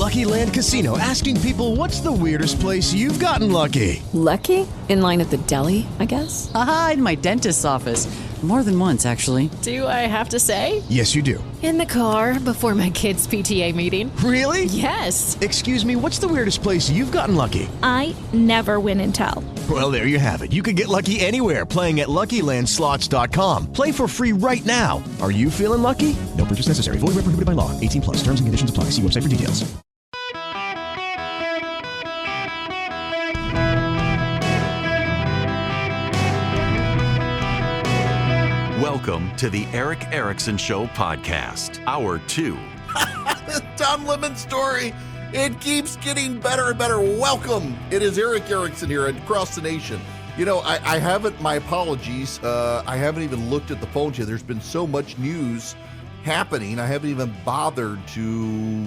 Lucky Land Casino, asking people, what's the weirdest place you've gotten lucky? Lucky? In line at the deli, I guess? Aha, in my dentist's office. More than once, actually. Do I have to say? Yes, you do. In the car before my kids' PTA meeting. Really? Yes. Excuse me, what's the weirdest place you've gotten lucky? I never win and tell. Well, there you have it. You can get lucky anywhere, playing at LuckyLandSlots.com. Play for free right now. Are you feeling lucky? No purchase necessary. Void where prohibited by law. 18 plus. Terms and conditions apply. See website for details. Welcome to the Eric Erickson Show podcast, Hour 2. The Don Lemon story, it keeps getting better and better. Welcome. It is Eric Erickson here across the nation. You know, I haven't, my apologies, I haven't even looked at the phones yet. There's been so much news happening, I haven't even bothered to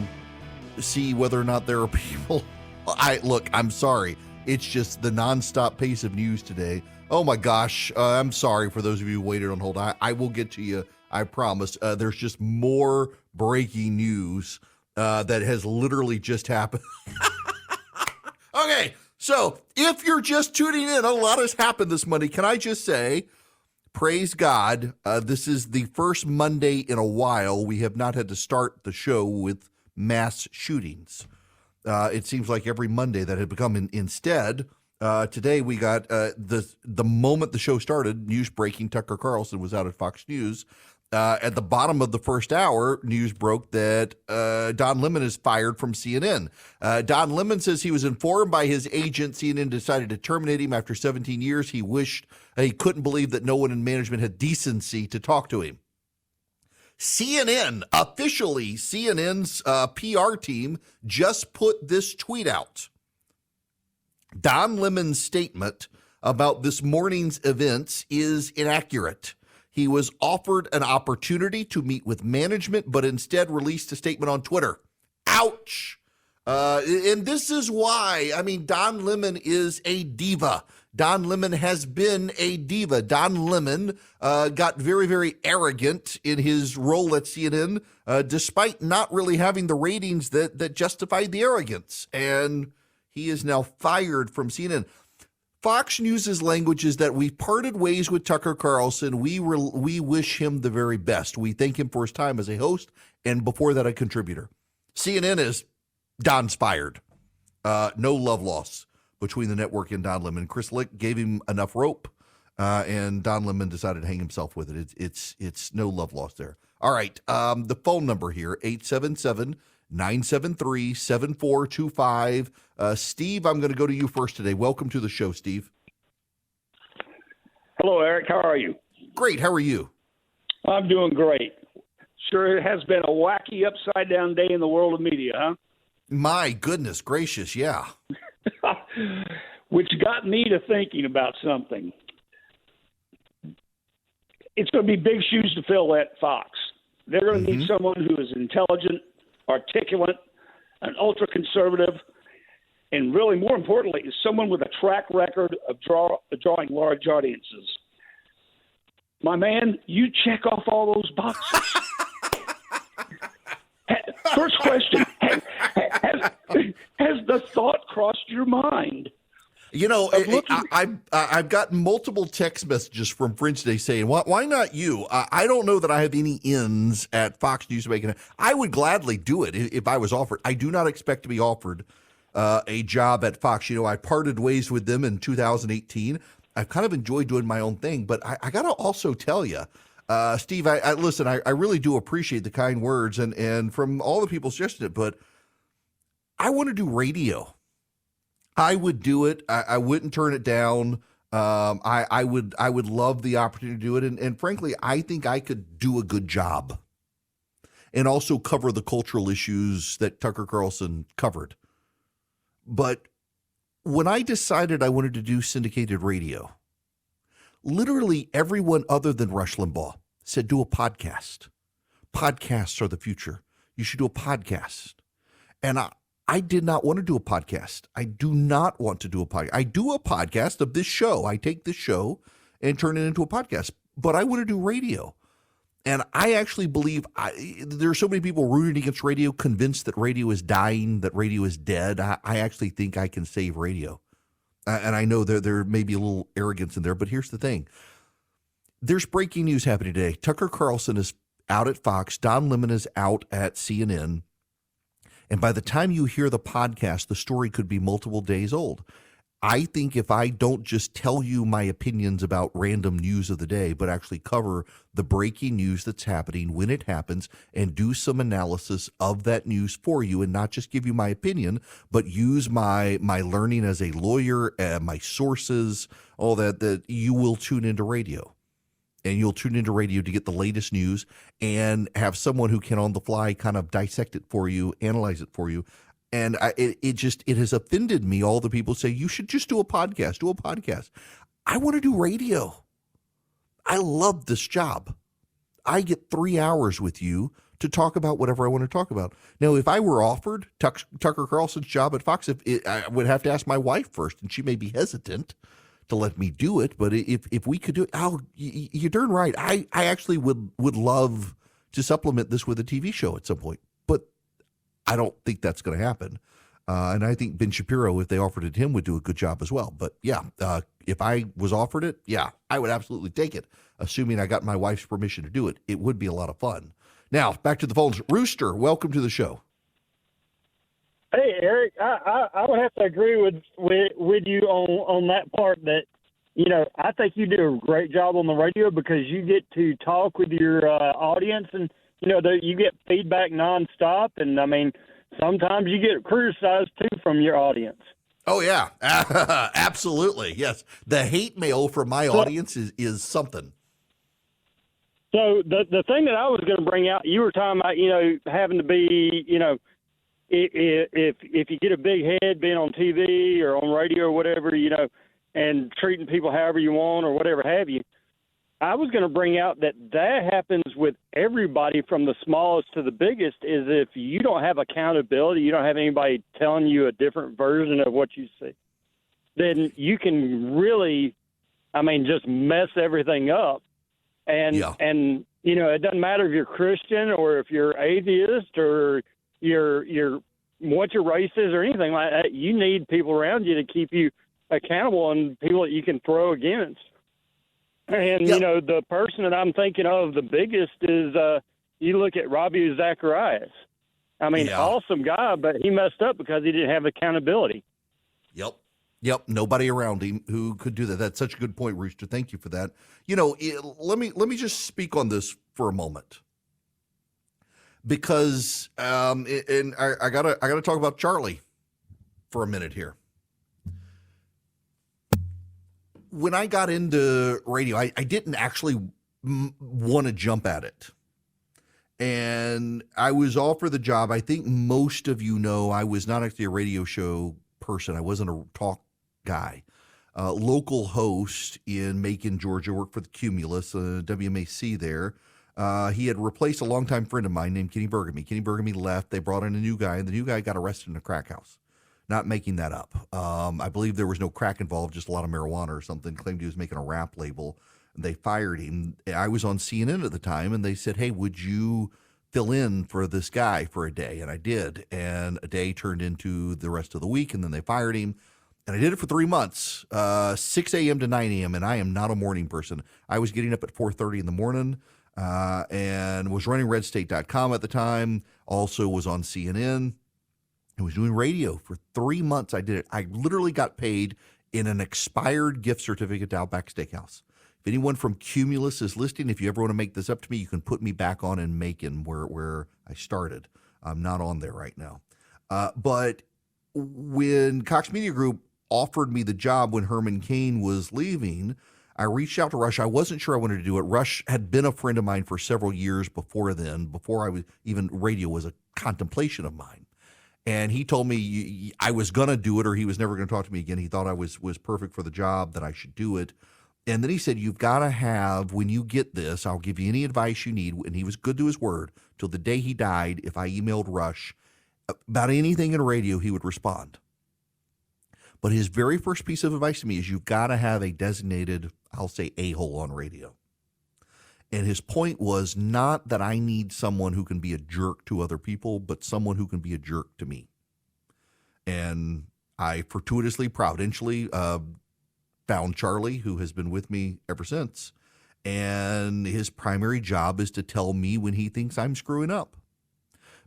see whether or not there are people. Look, I'm sorry. It's just the nonstop pace of news today. Oh my gosh, I'm sorry for those of you who waited on hold. I will get to you, I promise. There's just more breaking news that has literally just happened. Okay, so if you're just tuning in, a lot has happened this Monday. Can I just say, praise God, this is the first Monday in a while we have not had to start the show with mass shootings. It seems like every Monday that had become instead. Today we got the moment the show started, news breaking. Tucker Carlson was out at Fox News. At the bottom of the first hour, news broke that Don Lemon is fired from CNN. Don Lemon says he was informed by his agent. CNN decided to terminate him after 17 years. He wished he couldn't believe that no one in management had decency to talk to him. CNN, officially, CNN's PR team just put this tweet out. Don Lemon's statement about this morning's events is inaccurate. He was offered an opportunity to meet with management, but instead released a statement on Twitter. Ouch. And this is why, I mean, Don Lemon is a diva. Don Lemon has been a diva. Don Lemon got very, very arrogant in his role at CNN, despite not really having the ratings that justified the arrogance. And he is now fired from CNN. Fox News' language is that we parted ways with Tucker Carlson. We wish him the very best. We thank him for his time as a host and before that a contributor. CNN is Don's fired. No love loss between the network and Don Lemon. Chris Lick gave him enough rope, and Don Lemon decided to hang himself with it. It's no love lost there. All right, the phone number here, 877-973-7425. Steve, I'm going to go to you first today. Welcome to the show, Steve. Hello, Eric. How are you? Great. How are you? I'm doing great. Sure, it has been a wacky, upside-down day in the world of media, huh? My goodness gracious, yeah. Which got me to thinking about something. It's going to be big shoes to fill at Fox. They're going to need someone who is intelligent, articulate, an ultra-conservative, and really, more importantly, is someone with a track record of drawing large audiences. My man, you check off all those boxes. First question, has the thought crossed your mind? You know, I've gotten multiple text messages from friends today saying, why not you? I don't know that I have any ins at Fox News making it. I would gladly do it if I was offered. I do not expect to be offered a job at Fox. You know, I parted ways with them in 2018. I've kind of enjoyed doing my own thing, but I got to also tell you, Steve, listen, I really do appreciate the kind words and from all the people suggested it, but I want to do radio. I would do it. I wouldn't turn it down. I would love the opportunity to do it. And frankly, I think I could do a good job and also cover the cultural issues that Tucker Carlson covered. But when I decided I wanted to do syndicated radio, literally everyone other than Rush Limbaugh said, do a podcast. Podcasts are the future. You should do a podcast. And I did not want to do a podcast. I do not want to do a podcast. I do a podcast of this show. I take this show and turn it into a podcast, but I want to do radio. And I actually believe there are so many people rooting against radio, convinced that radio is dying, that radio is dead. I actually think I can save radio. And I know there may be a little arrogance in there, but here's the thing. There's breaking news happening today. Tucker Carlson is out at Fox. Don Lemon is out at CNN. And by the time you hear the podcast, the story could be multiple days old. I think if I don't just tell you my opinions about random news of the day, but actually cover the breaking news that's happening when it happens and do some analysis of that news for you and not just give you my opinion, but use my learning as a lawyer, my sources, all that you will tune into radio. And you'll tune into radio to get the latest news and have someone who can on the fly kind of dissect it for you, analyze it for you. And it has offended me. All the people say, you should just do a podcast. I want to do radio. I love this job. I get 3 hours with you to talk about whatever I want to talk about. Now, if I were offered Tucker Carlson's job at Fox, I would have to ask my wife first, and she may be hesitant to let me do it. But if we could do it, you're darn right. I actually would love to supplement this with a TV show at some point. But I don't think that's going to happen. And I think Ben Shapiro, if they offered it to him, would do a good job as well. But yeah, if I was offered it, yeah, I would absolutely take it, assuming I got my wife's permission to do it. It would be a lot of fun. Now, back to the phones. Rooster, welcome to the show. Hey, Eric, I would have to agree with you on that part that, I think you do a great job on the radio because you get to talk with your audience and, you get feedback nonstop. And, I mean, sometimes you get criticized, too, from your audience. Oh, yeah. Absolutely. Yes. The hate mail from my audience is something. So the thing that I was going to bring out, you were talking about, having to be, if you get a big head being on TV or on radio or whatever, and treating people however you want or whatever have you. I was going to bring out that happens with everybody from the smallest to the biggest is if you don't have accountability, you don't have anybody telling you a different version of what you see, then you can really, just mess everything up. And, it doesn't matter if you're Christian or if you're atheist or you're what your race is or anything like that. You need people around you to keep you accountable and people that you can throw against. And, the person that I'm thinking of the biggest is you look at Robbie Zacharias. Awesome guy, but he messed up because he didn't have accountability. Yep. Nobody around him who could do that. That's such a good point, Rooster. Thank you for that. Let me just speak on this for a moment. Because and I gotta talk about Charlie for a minute here. When I got into radio, I didn't actually want to jump at it. And I was offered the job. I think most of you know I was not actually a radio show person. I wasn't a talk guy. Local host in Macon, Georgia, worked for the Cumulus, WMAC there. He had replaced a longtime friend of mine named Kenny Burgamy. Kenny Burgamy left. They brought in a new guy, and the new guy got arrested in a crack house. Not making that up. I believe there was no crack involved, just a lot of marijuana or something. Claimed he was making a rap label. And they fired him. I was on CNN at the time, and they said, hey, would you fill in for this guy for a day? And I did. And a day turned into the rest of the week, and then they fired him. And I did it for 3 months, 6 a.m. to 9 a.m., and I am not a morning person. I was getting up at 4:30 in the morning and was running redstate.com at the time, also was on CNN. I was doing radio for 3 months. I did it. I literally got paid in an expired gift certificate to Outback Steakhouse. If anyone from Cumulus is listening, if you ever want to make this up to me, you can put me back on in Macon where I started. I'm not on there right now. But when Cox Media Group offered me the job when Herman Cain was leaving, I reached out to Rush. I wasn't sure I wanted to do it. Rush had been a friend of mine for several years before then, before I was even radio was a contemplation of mine. And he told me I was going to do it or he was never going to talk to me again. He thought I was perfect for the job, that I should do it. And then he said, you've got to have, when you get this, I'll give you any advice you need. And he was good to his word. Till the day he died, if I emailed Rush about anything in radio, he would respond. But his very first piece of advice to me is you've got to have a designated, I'll say, a-hole on radio. And his point was not that I need someone who can be a jerk to other people, but someone who can be a jerk to me. And I fortuitously, providentially found Charlie, who has been with me ever since. And his primary job is to tell me when he thinks I'm screwing up.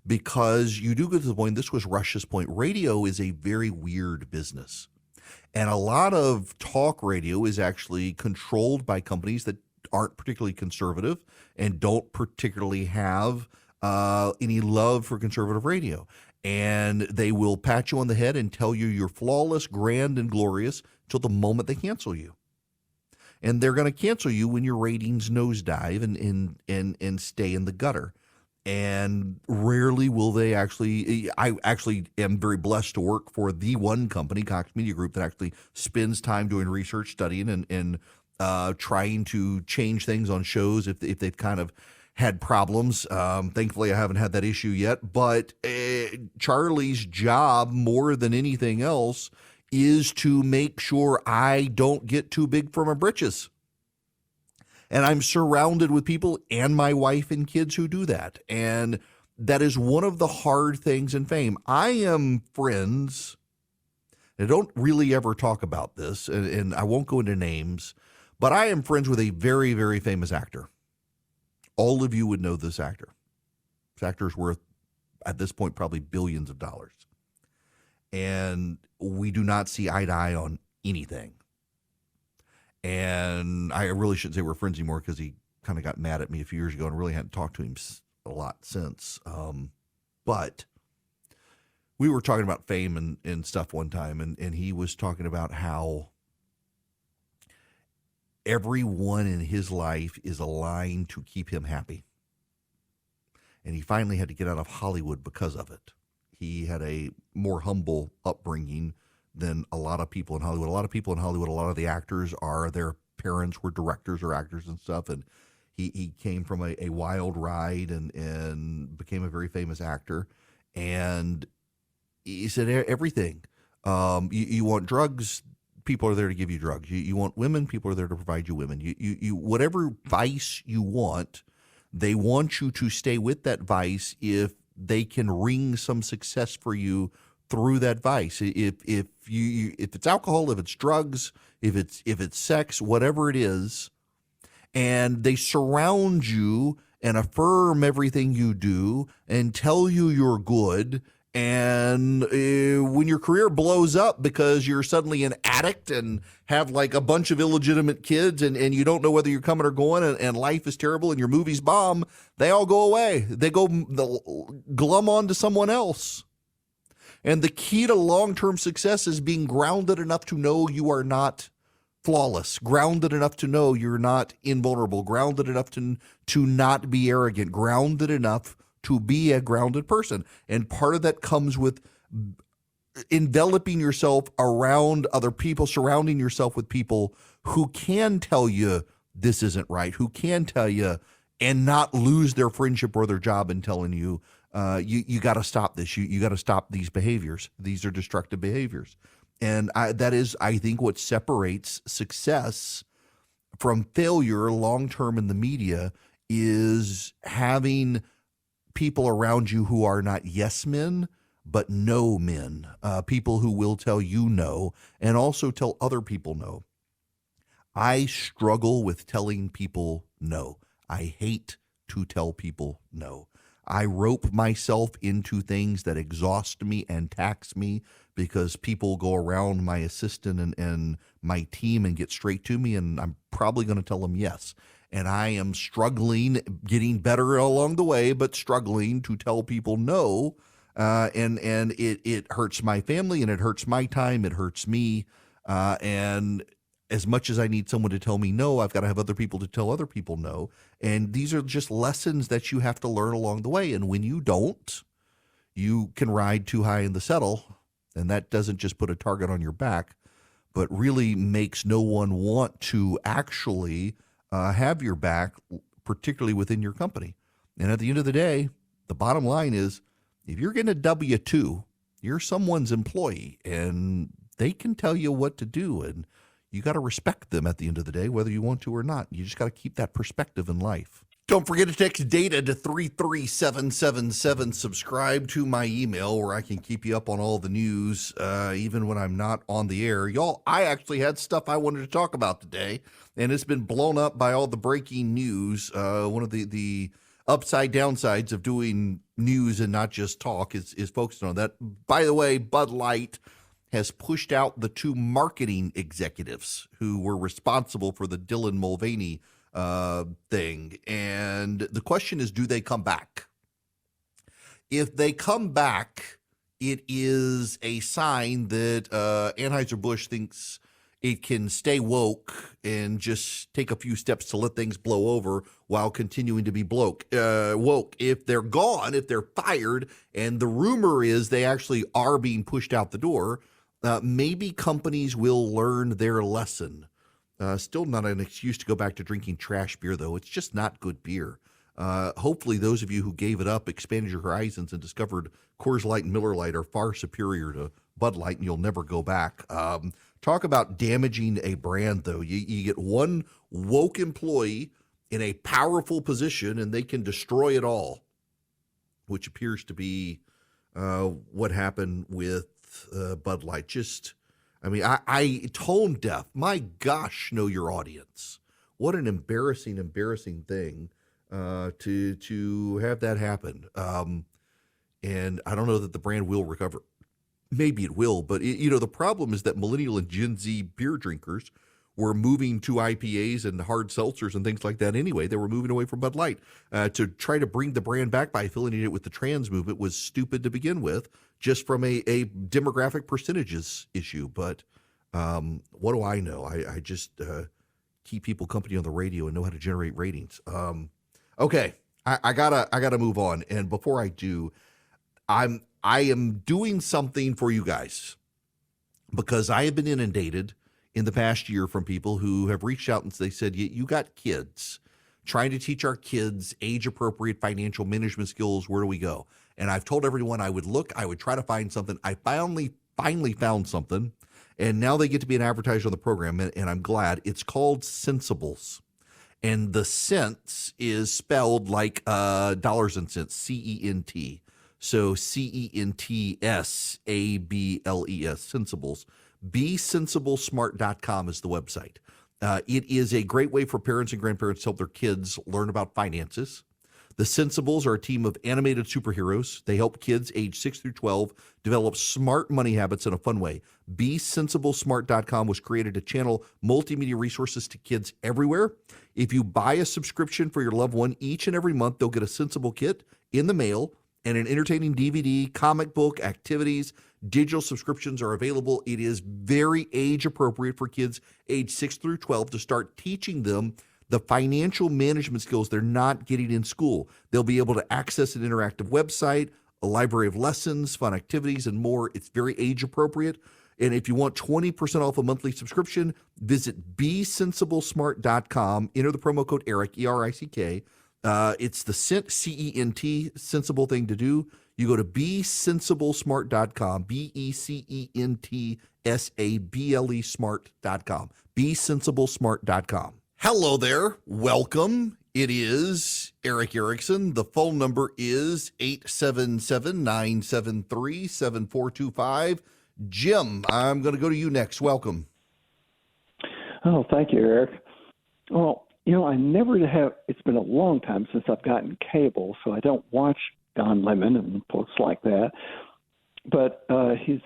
Because you do get to the point, this was Rush's point, radio is a very weird business. And a lot of talk radio is actually controlled by companies that aren't particularly conservative and don't particularly have any love for conservative radio. And they will pat you on the head and tell you you're flawless, grand, and glorious till the moment they cancel you. And they're going to cancel you when your ratings nosedive and stay in the gutter. And rarely will they actually, I actually am very blessed to work for the one company, Cox Media Group, that actually spends time doing research, studying, and trying to change things on shows if they've kind of had problems. Thankfully, I haven't had that issue yet. But Charlie's job, more than anything else, is to make sure I don't get too big for my britches. And I'm surrounded with people and my wife and kids who do that. And that is one of the hard things in fame. I am friends, and I don't really ever talk about this, and I won't go into names, but I am friends with a very, very famous actor. All of you would know this actor. This actor is worth, at this point, probably billions of dollars. And we do not see eye to eye on anything. And I really shouldn't say we're friends anymore because he kind of got mad at me a few years ago and really hadn't talked to him a lot since. But we were talking about fame and stuff one time, and he was talking about how everyone in his life is aligned to keep him happy. And he finally had to get out of Hollywood because of it. He had a more humble upbringing than a lot of people in Hollywood. A lot of people in Hollywood, a lot of the actors their parents were directors or actors and stuff. And he came from a wild ride and became a very famous actor. And he said everything. You want drugs, people are there to give you drugs. You want women, people are there to provide you women. You whatever vice you want, they want you to stay with that vice if they can wring some success for you through that vice. If it's alcohol, if it's drugs, if it's sex, whatever it is, and they surround you and affirm everything you do and tell you you're good. And when your career blows up because you're suddenly an addict and have like a bunch of illegitimate kids and you don't know whether you're coming or going and life is terrible and your movies bomb, they all go away. They glum on to someone else. And the key to long-term success is being grounded enough to know you are not flawless, grounded enough to know you're not invulnerable, grounded enough to not be arrogant, grounded enough to be a grounded person. And part of that comes with enveloping yourself around other people, surrounding yourself with people who can tell you this isn't right, who can tell you and not lose their friendship or their job in telling you, you got to stop this. You got to stop these behaviors. These are destructive behaviors. And that is, I think, what separates success from failure long-term in the media is having people around you who are not yes men, but no men, people who will tell you no and also tell other people no. I struggle with telling people no. I hate to tell people no. I rope myself into things that exhaust me and tax me because people go around my assistant and my team and get straight to me, and I'm probably going to tell them yes. And I am struggling, getting better along the way, but struggling to tell people no. And it hurts my family and it hurts my time. It hurts me. And as much as I need someone to tell me no, I've got to have other people to tell other people no. And these are just lessons that you have to learn along the way. And when you don't, you can ride too high in the saddle. And that doesn't just put a target on your back, but really makes no one want to actually have your back, particularly within your company. And at the end of the day, the bottom line is if you're getting a W-2, you're someone's employee and they can tell you what to do. And you got to respect them at the end of the day, whether you want to or not. You just got to keep that perspective in life. Don't forget to text DATA to 33777. Subscribe to my email where I can keep you up on all the news, even when I'm not on the air. Y'all, I actually had stuff I wanted to talk about today, and it's been blown up by all the breaking news. One of the upside downsides of doing news and not just talk is focusing on that. By the way, Bud Light has pushed out the 2 marketing executives who were responsible for the Dylan Mulvaney thing. And the question is, do they come back? If they come back, it is a sign that Anheuser-Busch thinks it can stay woke and just take a few steps to let things blow over while continuing to be woke. If they're gone, if they're fired, and the rumor is they actually are being pushed out the door, maybe companies will learn their lesson. Still not an excuse to go back to drinking trash beer, though. It's just not good beer. Hopefully those of you who gave it up expanded your horizons and discovered Coors Light and Miller Lite are far superior to Bud Light, and you'll never go back. Talk about damaging a brand, though. You get one woke employee in a powerful position, and they can destroy it all, which appears to be what happened with Bud Light. I tone deaf. My gosh, know your audience. What an embarrassing thing to have that happen. And I don't know that the brand will recover. Maybe it will, but the problem is that millennial and Gen Z beer drinkers were moving to IPAs and hard seltzers and things like that anyway. They were moving away from Bud Light. To try to bring the brand back by affiliating it with the trans movement was stupid to begin with, just from a demographic percentages issue. But what do I know? I just keep people company on the radio and know how to generate ratings. Okay, I gotta move on. And before I do, I am doing something for you guys because I have been inundated in the past year from people who have reached out and they said, you got kids, trying to teach our kids age-appropriate financial management skills. Where do we go? And I've told everyone I would try to find something. I finally found something, and now they get to be an advertiser on the program, and I'm glad. It's called Sensibles. And the cents is spelled like dollars and cents, C-E-N-T. So CENTSABLES, Sensibles. BeSensibleSmart.com is the website. It is a great way for parents and grandparents to help their kids learn about finances. The Sensibles are a team of animated superheroes. They help kids age 6 through 12 develop smart money habits in a fun way. BeSensibleSmart.com was created to channel multimedia resources to kids everywhere. If you buy a subscription for your loved one each and every month, they'll get a Sensible kit in the mail and an entertaining DVD, comic book, activities. Digital subscriptions are available. It is very age appropriate for kids age 6 through 12 to start teaching them the financial management skills they're not getting in school. They'll be able to access an interactive website, a library of lessons, fun activities, and more. It's very age appropriate. And if you want 20% off a monthly subscription, visit BeSensibleSmart.com. Enter the promo code ERIC, E-R-I-C-K. It's the C-E-N-T, sensible thing to do. You go to BeSensiblesmart.com, BeCentSable smart.com, BeSensiblesmart.com. Hello there. Welcome. It is Eric Erickson. The phone number is 877-973-7425. Jim, I'm going to go to you next. Welcome. Oh, thank you, Eric. Well, I never have, it's been a long time since I've gotten cable, so I don't watch Don Lemon and folks like that. But he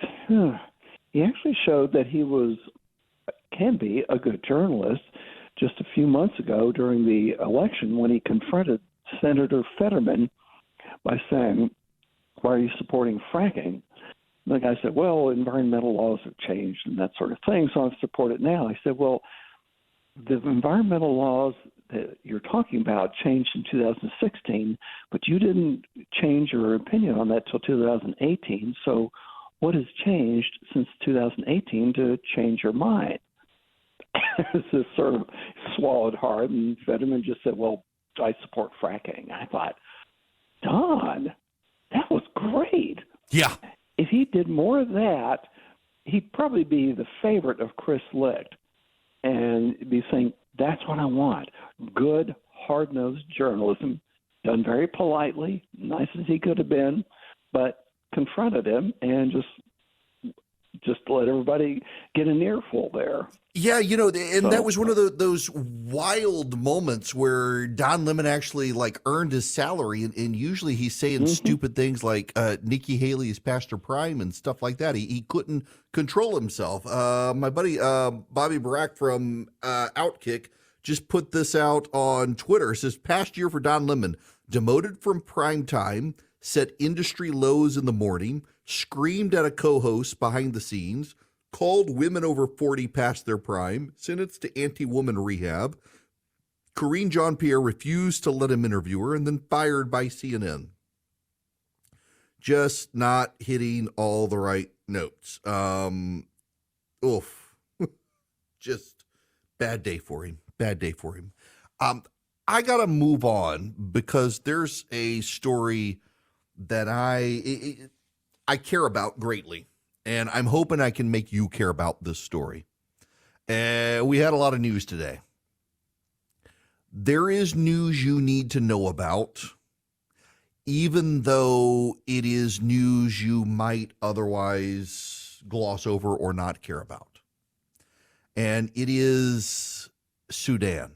actually showed that he can be a good journalist just a few months ago during the election when he confronted Senator Fetterman by saying, "Why are you supporting fracking?" And the guy said, "Well, environmental laws have changed and that sort of thing, so I support it now." I said, "Well, the environmental laws that you're talking about changed in 2016, but you didn't change your opinion on that till 2018. So what has changed since 2018 to change your mind?" This is sort of swallowed hard, and Fetterman just said, "Well, I support fracking." I thought, Don, that was great. Yeah. If he did more of that, he'd probably be the favorite of Chris Licht. and be saying, that's what I want. Good, hard-nosed journalism, done very politely, nice as he could have been, but confronted him and just let everybody get an earful there. Yeah, that was one of those wild moments where Don Lemon actually earned his salary, and usually he's saying stupid things like Nikki Haley is past her prime and stuff like that. He couldn't control himself. My buddy Bobby Barack from Outkick just put this out on Twitter. It says, past year for Don Lemon, demoted from prime time, set industry lows in the morning, screamed at a co-host behind the scenes, called women over 40 past their prime, sentenced to anti-woman rehab. Karine Jean-Pierre refused to let him interview her, and then fired by CNN. Just not hitting all the right notes. Just bad day for him. Bad day for him. I got to move on because there's a story that I care about greatly, and I'm hoping I can make you care about this story. We had a lot of news today. There is news you need to know about, even though it is news you might otherwise gloss over or not care about. And it is Sudan.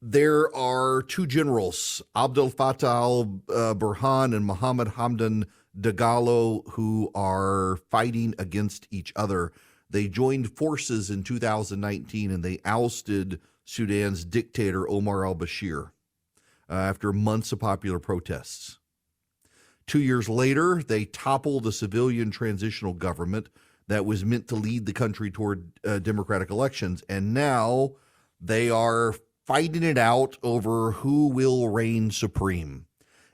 There are two generals, Abdel Fattah al-Burhan and Mohammed Hamdan Dagalo, who are fighting against each other. They joined forces in 2019 and they ousted Sudan's dictator Omar al-Bashir after months of popular protests. 2 years later, they toppled a civilian transitional government that was meant to lead the country toward democratic elections. And now they are fighting it out over who will reign supreme.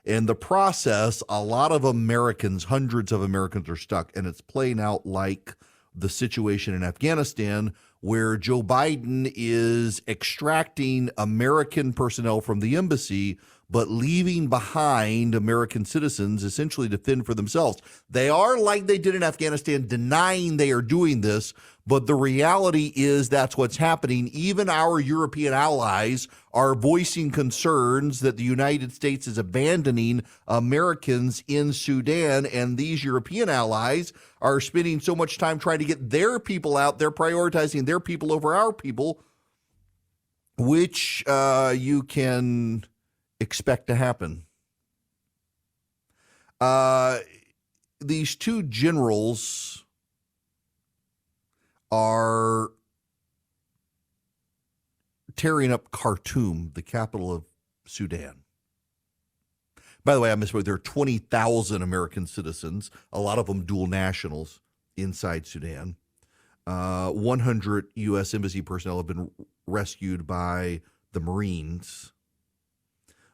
In the process, a lot of Americans, hundreds of Americans, are stuck, and it's playing out like the situation in Afghanistan, where Joe Biden is extracting American personnel from the embassy, but leaving behind American citizens essentially to fend for themselves. They are, like they did in Afghanistan, denying they are doing this, but the reality is that's what's happening. Even our European allies are voicing concerns that the United States is abandoning Americans in Sudan, and these European allies are spending so much time trying to get their people out. They're prioritizing their people over our people, which you can expect to happen. These two generals are tearing up Khartoum, the capital of Sudan. By the way, I misspoke. There are 20,000 American citizens, a lot of them dual nationals, inside Sudan. 100 U.S. embassy personnel have been rescued by the Marines.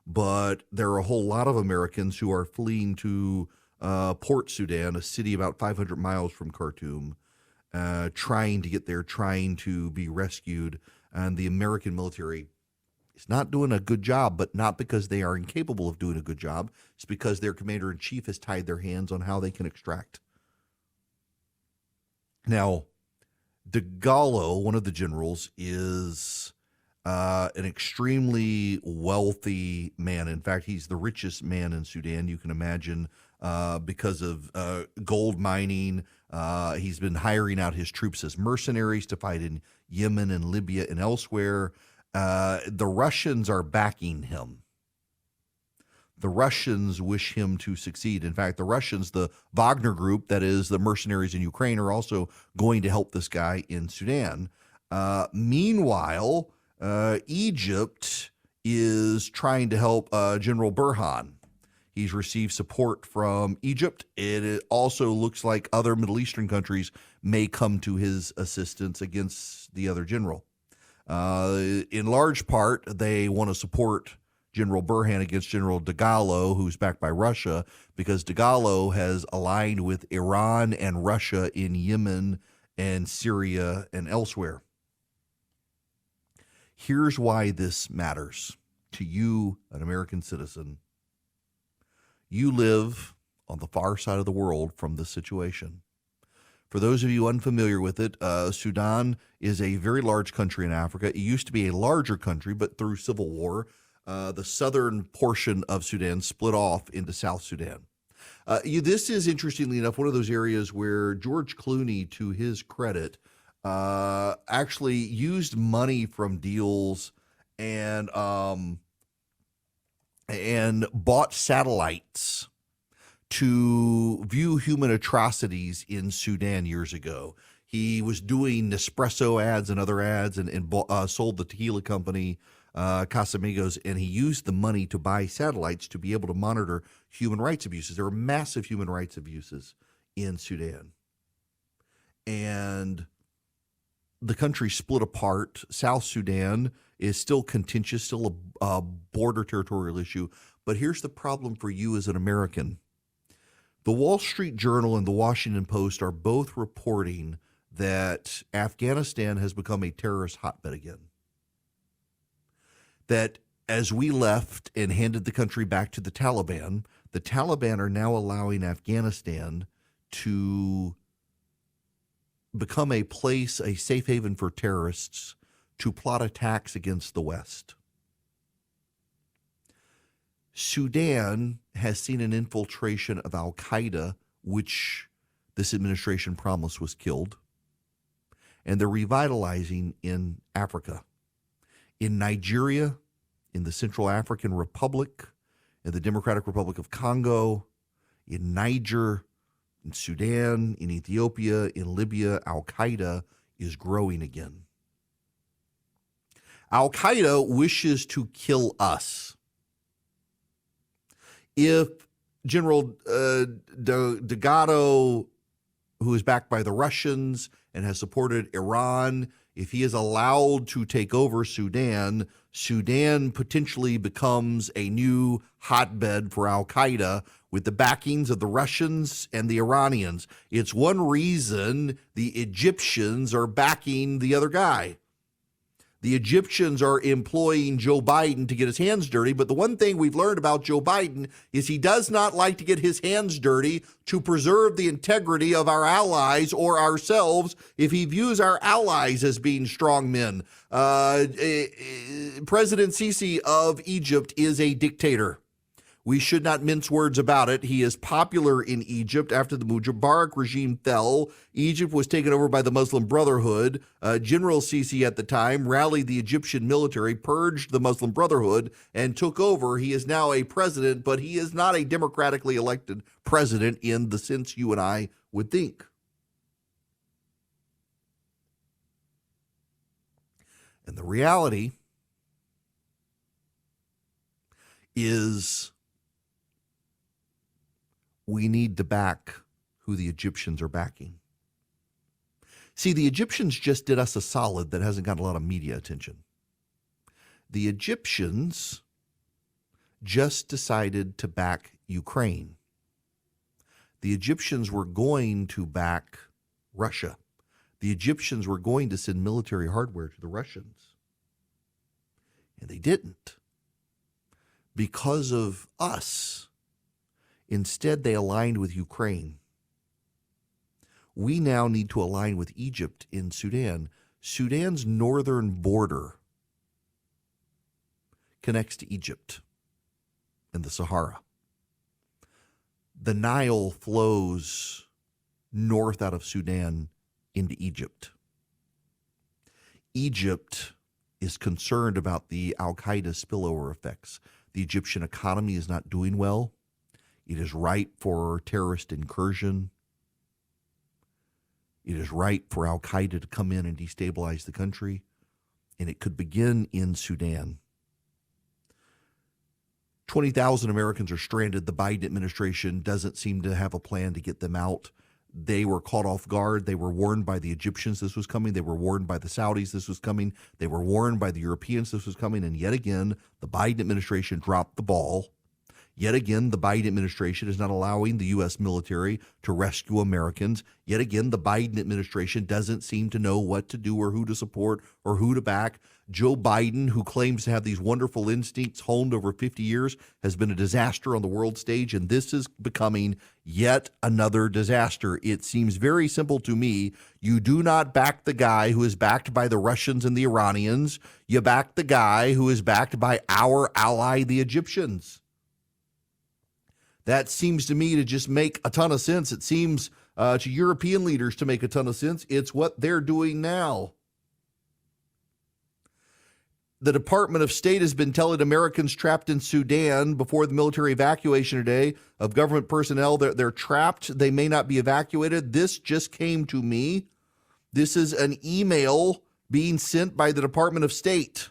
But there are a whole lot of Americans who are fleeing to Port Sudan, a city about 500 miles from Khartoum, trying to get there, trying to be rescued. And the American military is not doing a good job, but not because they are incapable of doing a good job. It's because their commander-in-chief has tied their hands on how they can extract. Now, Dagalo, one of the generals, is an extremely wealthy man. In fact, he's the richest man in Sudan, you can imagine, because of gold mining. He's been hiring out his troops as mercenaries to fight in Yemen and Libya and elsewhere. The Russians are backing him. The Russians wish him to succeed. In fact, the Russians, the Wagner group, that is the mercenaries in Ukraine, are also going to help this guy in Sudan. Meanwhile, Egypt is trying to help General Burhan. He's received support from Egypt. It also looks like other Middle Eastern countries may come to his assistance against the other general. In large part, they want to support General Burhan against General Dagalo, who's backed by Russia, because Dagalo has aligned with Iran and Russia in Yemen and Syria and elsewhere. Here's why this matters to you, an American citizen. You live on the far side of the world from this situation. For those of you unfamiliar with it, Sudan is a very large country in Africa. It used to be a larger country, but through civil war, the southern portion of Sudan split off into South Sudan. This is, interestingly enough, one of those areas where George Clooney, to his credit, actually used money from deals and bought satellites to view human atrocities in Sudan years ago. He was doing Nespresso ads and other ads and sold the tequila company Casamigos, and he used the money to buy satellites to be able to monitor human rights abuses. There are massive human rights abuses in Sudan. And the country split apart. South Sudan is still contentious, still a border territorial issue. But here's the problem for you as an American. The Wall Street Journal and the Washington Post are both reporting that Afghanistan has become a terrorist hotbed again. That as we left and handed the country back to the Taliban are now allowing Afghanistan to become a place, a safe haven for terrorists to plot attacks against the West. Sudan has seen an infiltration of al-Qaeda, which this administration promised was killed, and they're revitalizing in Africa. In Nigeria, in the Central African Republic, in the Democratic Republic of Congo, in Niger, in Sudan, in Ethiopia, in Libya, al-Qaeda is growing again. Al-Qaeda wishes to kill us. If General Dagalo, who is backed by the Russians and has supported Iran, if he is allowed to take over Sudan, Sudan potentially becomes a new hotbed for al-Qaeda with the backings of the Russians and the Iranians. It's one reason the Egyptians are backing the other guy. The Egyptians are employing Joe Biden to get his hands dirty, but the one thing we've learned about Joe Biden is he does not like to get his hands dirty to preserve the integrity of our allies or ourselves if he views our allies as being strong men. President Sisi of Egypt is a dictator. We should not mince words about it. He is popular in Egypt. After the Mubarak regime fell, Egypt was taken over by the Muslim Brotherhood. General Sisi at the time rallied the Egyptian military, purged the Muslim Brotherhood, and took over. He is now a president, but he is not a democratically elected president in the sense you and I would think. And the reality is we need to back who the Egyptians are backing. See, the Egyptians just did us a solid that hasn't got a lot of media attention. The Egyptians just decided to back Ukraine. The Egyptians were going to back Russia. The Egyptians were going to send military hardware to the Russians. And they didn't. Because of us. Instead, they aligned with Ukraine. We now need to align with Egypt in Sudan. Sudan's northern border connects to Egypt and the Sahara. The Nile flows north out of Sudan into Egypt. Egypt is concerned about the al-Qaeda spillover effects. The Egyptian economy is not doing well. It is ripe for terrorist incursion. It is ripe for al-Qaeda to come in and destabilize the country. And it could begin in Sudan. 20,000 Americans are stranded. The Biden administration doesn't seem to have a plan to get them out. They were caught off guard. They were warned by the Egyptians this was coming. They were warned by the Saudis this was coming. They were warned by the Europeans this was coming. And yet again, the Biden administration dropped the ball. Yet again, the Biden administration is not allowing the U.S. military to rescue Americans. Yet again, the Biden administration doesn't seem to know what to do or who to support or who to back. Joe Biden, who claims to have these wonderful instincts honed over 50 years, has been a disaster on the world stage, and this is becoming yet another disaster. It seems very simple to me. You do not back the guy who is backed by the Russians and the Iranians. You back the guy who is backed by our ally, the Egyptians. That seems to me to just make a ton of sense. It seems to European leaders to make a ton of sense. It's what they're doing now. The Department of State has been telling Americans trapped in Sudan before the military evacuation today of government personnel, they're trapped. They may not be evacuated. This just came to me. This is an email being sent by the Department of State.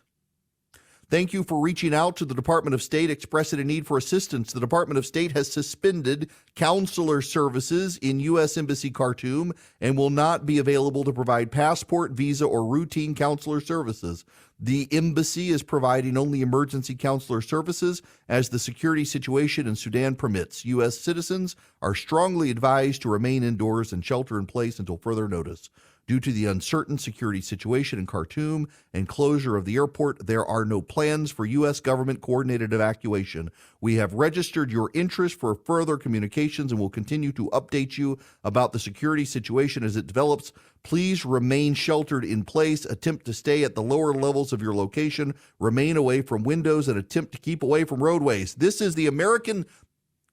Thank you for reaching out to the Department of State expressing a need for assistance. The Department of State has suspended counselor services in U.S. Embassy Khartoum and will not be available to provide passport, visa, or routine counselor services. The embassy is providing only emergency counselor services as the security situation in Sudan permits. U.S. citizens are strongly advised to remain indoors and shelter in place until further notice. Due to the uncertain security situation in Khartoum and closure of the airport, there are no plans for U.S. government-coordinated evacuation. We have registered your interest for further communications and will continue to update you about the security situation as it develops. Please remain sheltered in place. Attempt to stay at the lower levels of your location. Remain away from windows and attempt to keep away from roadways. This is the American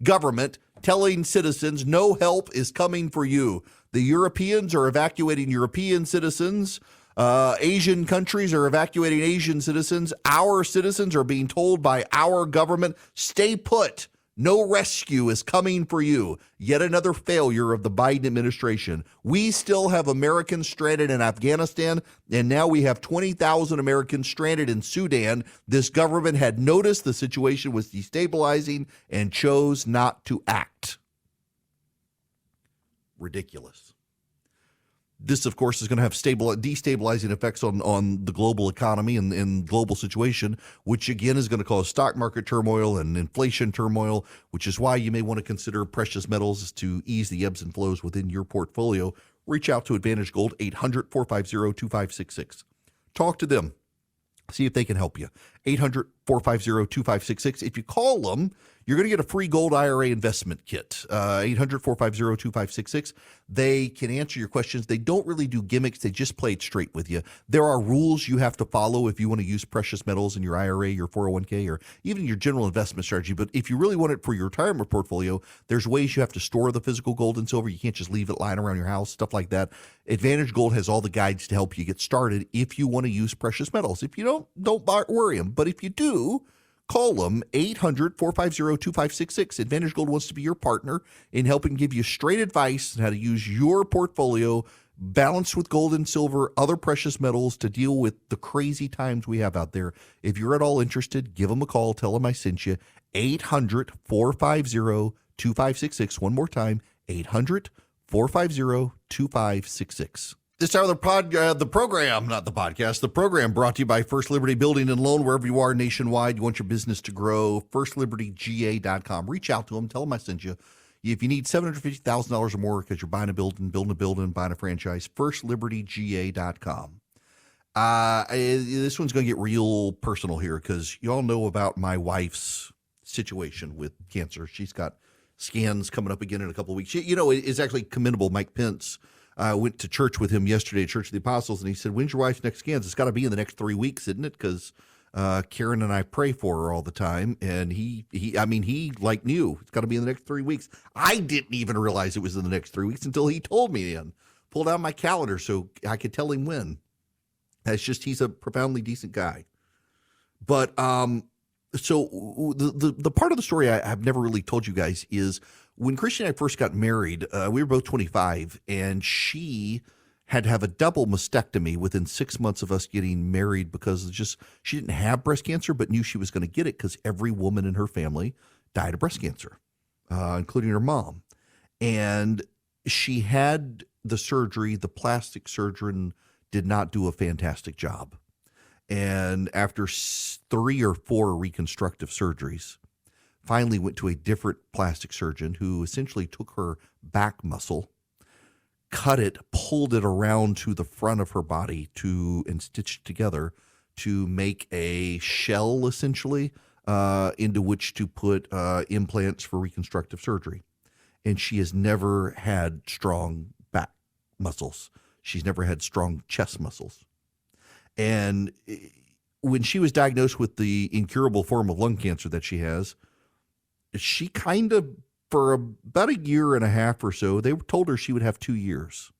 government telling citizens no help is coming for you. The Europeans are evacuating European citizens. Asian countries are evacuating Asian citizens. Our citizens are being told by our government, stay put. No rescue is coming for you. Yet another failure of the Biden administration. We still have Americans stranded in Afghanistan, and now we have 20,000 Americans stranded in Sudan. This government had noticed the situation was destabilizing and chose not to act. Ridiculous. This, of course, is going to have destabilizing effects on the global economy and global situation, which, again, is going to cause stock market turmoil and inflation turmoil, which is why you may want to consider precious metals to ease the ebbs and flows within your portfolio. Reach out to Advantage Gold, 800-450-2566. Talk to them. See if they can help you. 800-450-2566. If you call them, you're going to get a free gold IRA investment kit. 800-450-2566. They can answer your questions. They don't really do gimmicks. They just play it straight with you. There are rules you have to follow if you want to use precious metals in your IRA, your 401k, or even your general investment strategy. But if you really want it for your retirement portfolio, there's ways you have to store the physical gold and silver. You can't just leave it lying around your house, stuff like that. Advantage Gold has all the guides to help you get started if you want to use precious metals. If you don't worry them. But if you do, call them 800-450-2566. Advantage Gold wants to be your partner in helping give you straight advice on how to use your portfolio balanced with gold and silver, other precious metals to deal with the crazy times we have out there. If you're at all interested, give them a call. Tell them I sent you. 800-450-2566. One more time, 800-450-2566. This hour of the program brought to you by First Liberty Building and Loan. Wherever you are nationwide, you want your business to grow, firstlibertyga.com. Reach out to them. Tell them I sent you. If you need $750,000 or more because you're buying a building, buying a franchise, firstlibertyga.com. This one's going to get real personal here because you all know about my wife's situation with cancer. She's got scans coming up again in a couple of weeks. It's actually commendable. Mike Pence went to church with him yesterday at Church of the Apostles, and he said, when's your wife's next scans? It's got to be in the next 3 weeks, isn't it? Because Karen and I pray for her all the time, and he like knew it's got to be in the next 3 weeks. I didn't even realize it was in the next 3 weeks until he told me and pulled out my calendar so I could tell him when. That's just, he's a profoundly decent guy. But so the part of the story I've never really told you guys is when Christy and I first got married, we were both 25, and she had to have a double mastectomy within 6 months of us getting married because she didn't have breast cancer, but knew she was going to get it because every woman in her family died of breast cancer, including her mom. And she had the surgery. The plastic surgeon did not do a fantastic job. And after 3 or 4 reconstructive surgeries, finally went to a different plastic surgeon who essentially took her back muscle, cut it, pulled it around to the front of her body and stitched it together to make a shell, essentially, into which to put implants for reconstructive surgery. And she has never had strong back muscles. She's never had strong chest muscles. And when she was diagnosed with the incurable form of lung cancer that she has, she kind of, for about a year and a half or so, they told her she would have 2 years.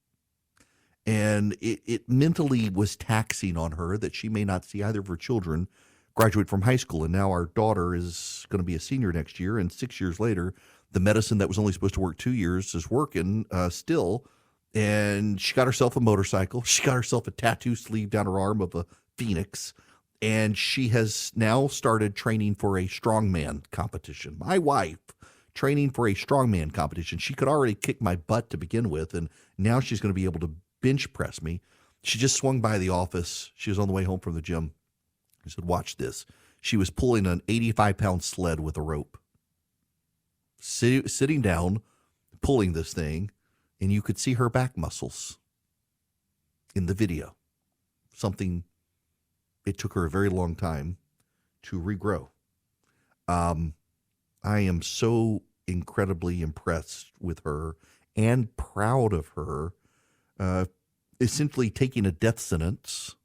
And it mentally was taxing on her that she may not see either of her children graduate from high school. And now our daughter is going to be a senior next year. And 6 years later, the medicine that was only supposed to work 2 years is working still. And she got herself a motorcycle. She got herself a tattoo sleeve down her arm of a phoenix. And she has now started training for a strongman competition. My wife training for a strongman competition. She could already kick my butt to begin with, and now she's going to be able to bench press me. She just swung by the office. She was on the way home from the gym. I said, watch this. She was pulling an 85-pound sled with a rope. Sitting down, pulling this thing, and you could see her back muscles in the video. Something it took her a very long time to regrow. I am so incredibly impressed with her and proud of her, essentially taking a death sentence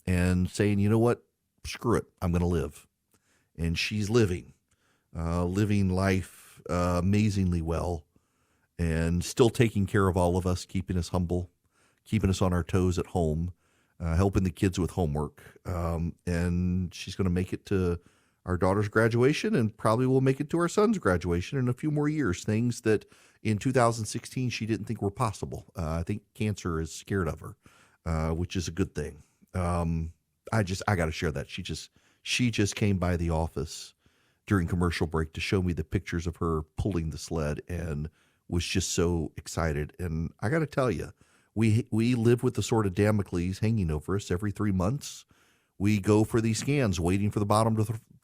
and saying, you know what, screw it, I'm going to live. And she's living life amazingly well, and still taking care of all of us, keeping us humble, keeping us on our toes at home, helping the kids with homework. And she's going to make it to our daughter's graduation, and probably will make it to our son's graduation in a few more years, things that in 2016 she didn't think were possible. I think cancer is scared of her, which is a good thing. I got to share that. She just came by the office during commercial break to show me the pictures of her pulling the sled, and was just so excited. And I got to tell you, we live with the sort of Damocles hanging over us every 3 months. We go for these scans, waiting for the bottom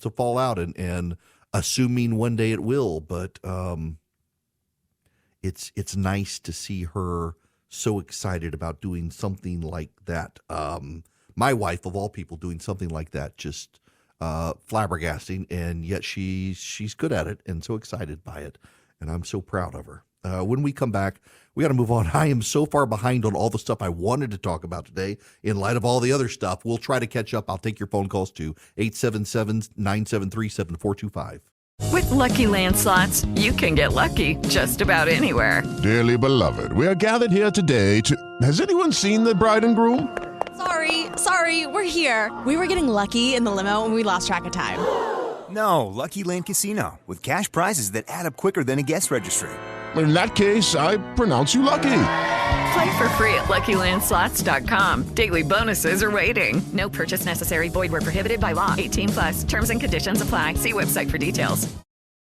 to fall out, and assuming one day it will. But it's nice to see her so excited about doing something like that. My wife, of all people, doing something like that, just flabbergasting, and yet she's good at it and so excited by it, and I'm so proud of her. When we come back, we got to move on. I am so far behind on all the stuff I wanted to talk about today in light of all the other stuff. We'll try to catch up. I'll take your phone calls too. 877-973-7425. With Lucky Land Slots, you can get lucky just about anywhere. Dearly beloved, we are gathered here today to... Has anyone seen the bride and groom? Sorry, we're here. We were getting lucky in the limo and we lost track of time. No, Lucky Land Casino, with cash prizes that add up quicker than a guest registry. In that case, I pronounce you lucky. Play for free at LuckyLandSlots.com. Daily bonuses are waiting. No purchase necessary. Void where prohibited by law. 18+. Terms and conditions apply. See website for details.